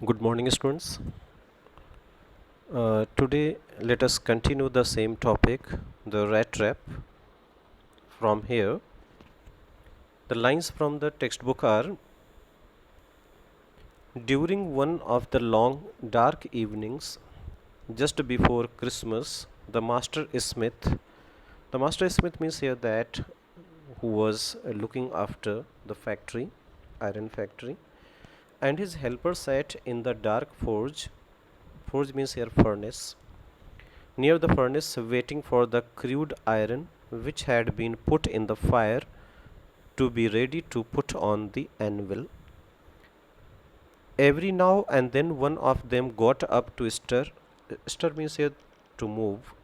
Good morning, students. Today, let us continue the same topic, the rat trap. From here, the lines from the textbook are: during one of the long, dark evenings just before Christmas, the master smith means here that who was looking after the factory, iron factory, and his helper sat in the dark forge. Forge means here furnace, near the furnace, waiting for the crude iron which had been put in the fire to be ready to put on the anvil. Every now and then one of them got up to stir. Stir means here to move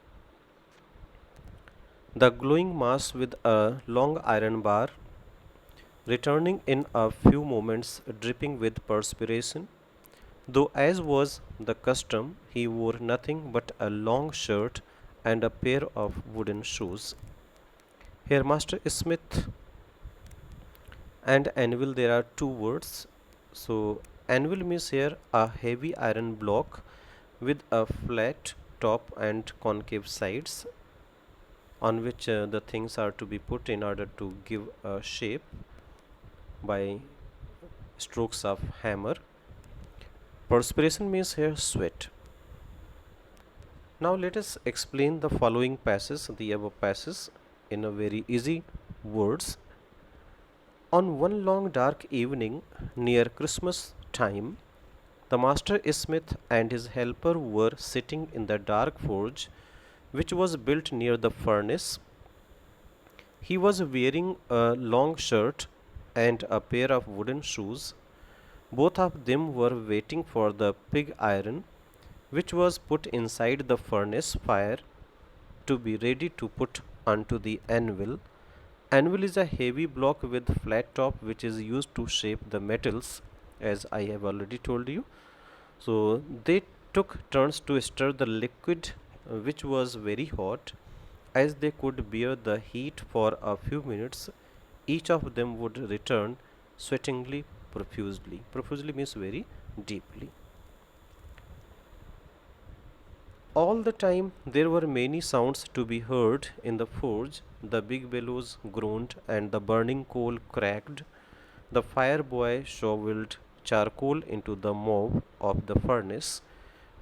the glowing mass with a long iron bar, returning in a few moments dripping with perspiration. Though, as was the custom, he wore nothing but a long shirt and a pair of wooden shoes. Here, Master Smith and anvil, there are two words. So, anvil means here a heavy iron block with a flat top and concave sides on which the things are to be put in order to give a shape by strokes of hammer. Perspiration means here sweat. Now let us explain the following passages, the above passages, in a very easy words. On one long dark evening near Christmas time, the master smith and his helper were sitting in the dark forge which was built near the furnace. He was wearing a long shirt and a pair of wooden shoes. Both of them were waiting for the pig iron which was put inside the furnace fire to be ready to put onto the anvil. Anvil is a heavy block with flat top which is used to shape the metals, as I have already told you. So they took turns to stir the liquid which was very hot. As they could bear the heat for a few minutes, each of them would return sweatingly profusely. Profusely means very deeply. All the time there were many sounds to be heard in the forge. The big bellows groaned and the burning coal cracked. The fire boy shoveled charcoal into the mob of the furnace.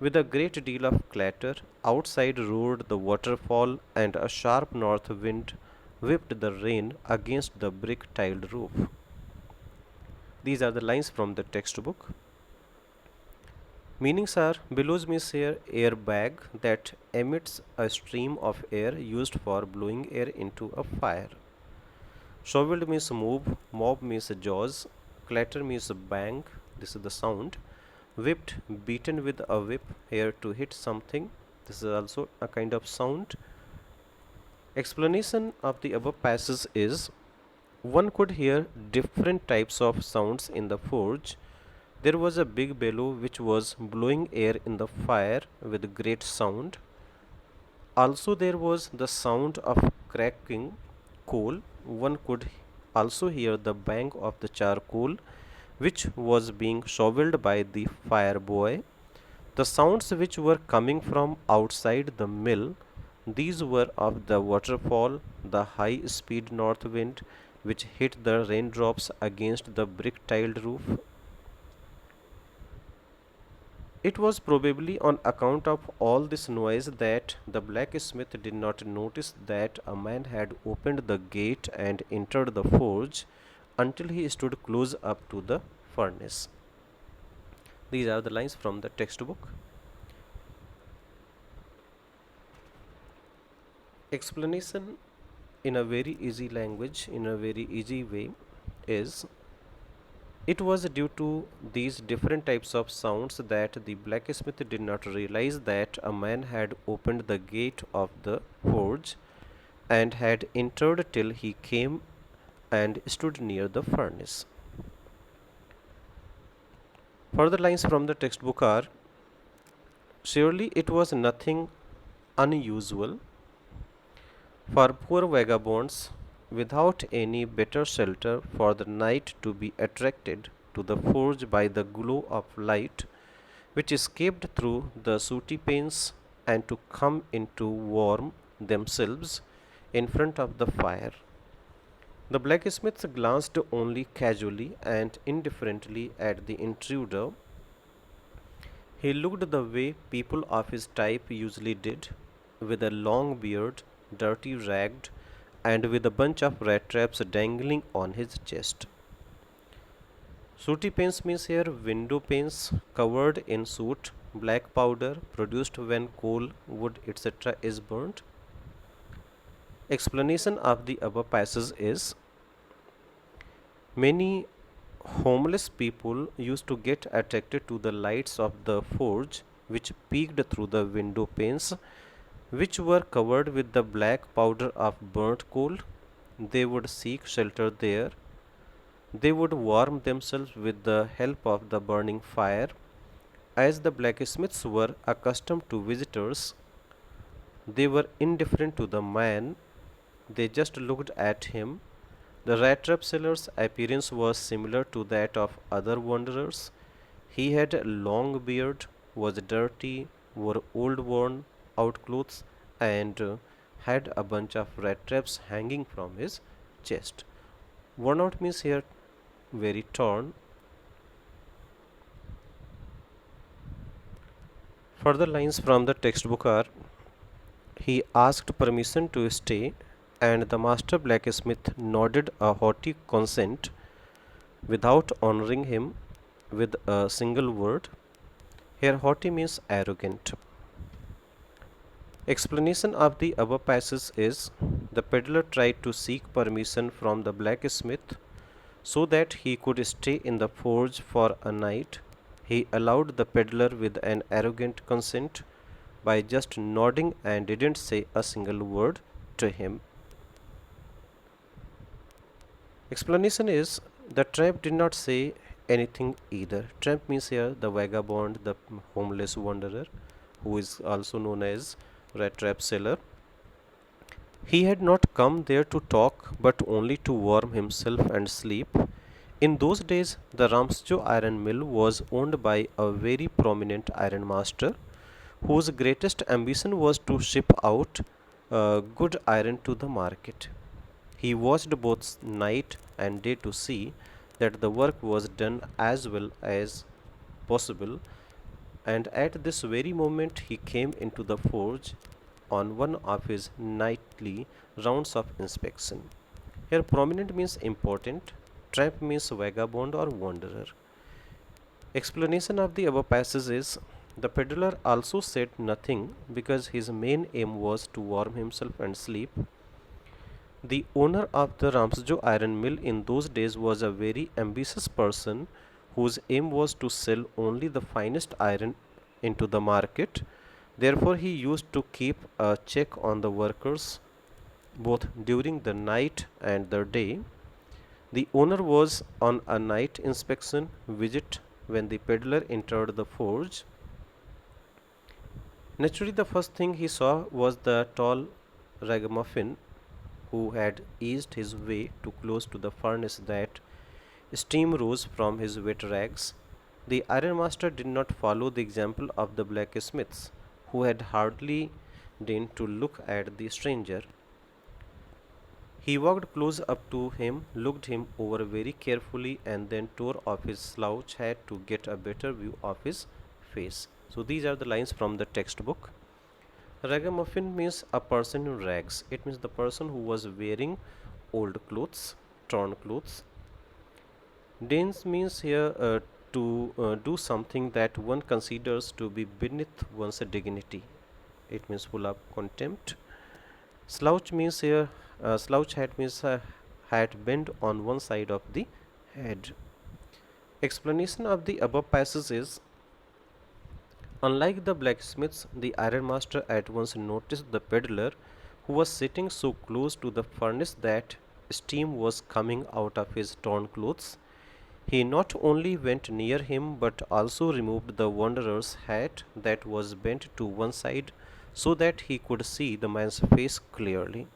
With a great deal of clatter, outside roared the waterfall, and a sharp north wind whipped the rain against the brick tiled roof. These are the lines from the textbook. Meanings are: bellows means here air bag that emits a stream of air used for blowing air into a fire. Shoveled means move, mob means jaws, clatter means bang, this is the sound. Whipped, beaten with a whip here to hit something, this is also a kind of sound. Explanation of the above passage is: one could hear different types of sounds in the forge. There was a big bellow which was blowing air in the fire with great sound. Also, there was the sound of cracking coal. One could also hear the bang of the charcoal which was being shoveled by the fire boy. The sounds which were coming from outside the mill, these were of the waterfall, the high speed north wind which hit the raindrops against the brick tiled roof. It was probably on account of all this noise that the blacksmith did not notice that a man had opened the gate and entered the forge until he stood close up to the furnace. These are the lines from the textbook. Explanation in a very easy language, in a very easy way, is: it was due to these different types of sounds that the blacksmith did not realize that a man had opened the gate of the forge and had entered till he came and stood near the furnace. Further lines from the textbook are: surely it was nothing unusual for poor vagabonds without any better shelter for the night to be attracted to the forge by the glow of light which escaped through the sooty panes and to come in to warm themselves in front of the fire. The blacksmith glanced only casually and indifferently at the intruder. He looked the way people of his type usually did, with a long beard, dirty ragged, and with a bunch of rat traps dangling on his chest. Sooty panes means here window panes covered in soot, black powder produced when coal, wood, etc. is burnt. Explanation of the above passage is many homeless people used to get attracted to the lights of the forge which peeked through the window panes, which were covered with the black powder of burnt coal. They would seek shelter there. They would warm themselves with the help of the burning fire. As the blacksmiths were accustomed to visitors, they were indifferent to the man. They just looked at him. The Rattrap seller's appearance was similar to that of other wanderers. He had a long beard, was dirty, wore old worn out clothes, and had a bunch of rat traps hanging from his chest. Worn out means here very torn. Further lines from the textbook are he asked permission to stay, and the master blacksmith nodded a hearty consent without honoring him with a single word. Here, haughty means arrogant. Explanation of the above passage is the peddler tried to seek permission from the blacksmith so that he could stay in the forge for a night. He allowed the peddler with an arrogant consent by just nodding and didn't say a single word to him. Explanation is the tramp did not say anything either. Tramp means here the vagabond, the homeless wanderer, who is also known as rat trap seller. He had not come there to talk, but only to warm himself and sleep. In those days, the Ramsjo iron mill was owned by a very prominent iron master, whose greatest ambition was to ship out good iron to the market. He watched both night and day to see that the work was done as well as possible, and at this very moment he came into the forge on one of his nightly rounds of inspection. Here, prominent means important, tramp means vagabond or wanderer. Explanation of the above passage is the peddler also said nothing because his main aim was to warm himself and sleep. The owner of the Ramsjo iron mill in those days was a very ambitious person whose aim was to sell only the finest iron into the market. Therefore, he used to keep a check on the workers both during the night and the day. The owner was on a night inspection visit when the peddler entered the forge. Naturally, the first thing he saw was the tall ragamuffin who had eased his way too close to the furnace that steam rose from his wet rags. The ironmaster did not follow the example of the blacksmiths, who had hardly deigned to look at the stranger. He walked close up to him, looked him over very carefully, and then tore off his slouch hat to get a better view of his face. So, these are the lines from the textbook. Ragamuffin means a person in rags. It means the person who was wearing old clothes, torn clothes. Danes means here to do something that one considers to be beneath one's dignity. It means full of contempt. Slouch means here slouch hat means a hat bent on one side of the head. Explanation of the above passage is unlike the blacksmiths, the ironmaster at once noticed the peddler who was sitting so close to the furnace that steam was coming out of his torn clothes. He not only went near him but also removed the wanderer's hat that was bent to one side so that he could see the man's face clearly.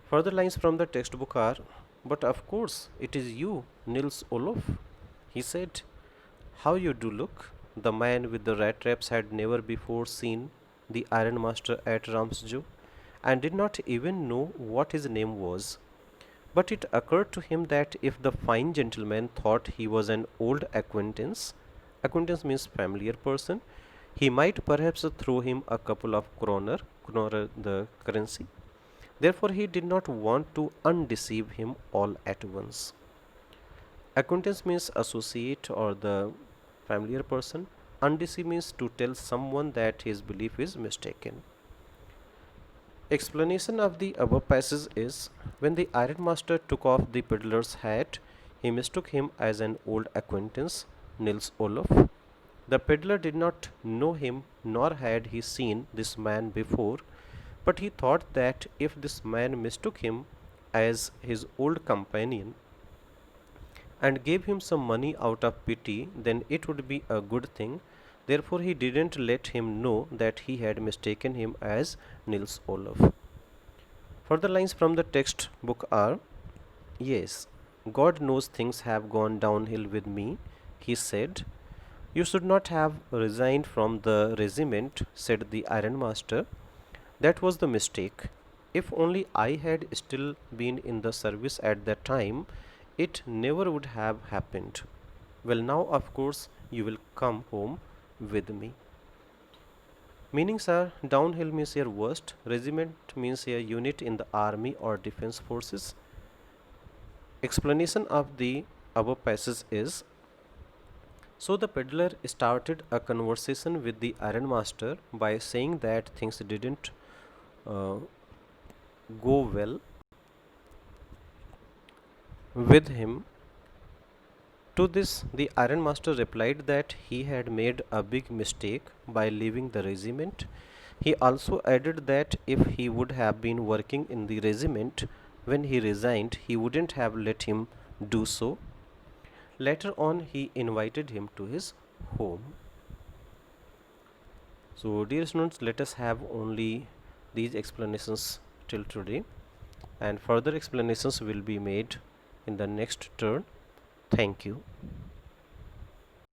Further lines from the textbook are, but of course it is you, Nils Olof, he said. How you do look? The man with the rat traps had never before seen the ironmaster at Ramsjo and did not even know what his name was. But it occurred to him that if the fine gentleman thought he was an old acquaintance means familiar person, he might perhaps throw him a couple of kroner the currency. Therefore, he did not want to undeceive him all at once. Acquaintance means associate or the familiar person. Undeceive means to tell someone that his belief is mistaken. Explanation of the above passage is when the ironmaster took off the peddler's hat, he mistook him as an old acquaintance, Nils Olof. The peddler did not know him, nor had he seen this man before, but he thought that if this man mistook him as his old companion and gave him some money out of pity, then it would be a good thing. Therefore, he didn't let him know that he had mistaken him as Nils Olof. Further lines from the textbook are: Yes, God knows things have gone downhill with me, he said. You should not have resigned from the regiment, said the ironmaster. That was the mistake. If only I had still been in the service at that time, it never would have happened. Well, now, of course, you will come home with me. Meanings are: downhill means your worst, regiment means a unit in the army or defense forces. Explanation of the above passage is: so the peddler started a conversation with the ironmaster by saying that things didn't uh, go well with him. To this, the ironmaster replied that he had made a big mistake by leaving the regiment. He also added that if he would have been working in the regiment when he resigned, he wouldn't have let him do so. Later on, he invited him to his home. So, dear students, let us have only these explanations till today, and further explanations will be made in the next turn. Thank you.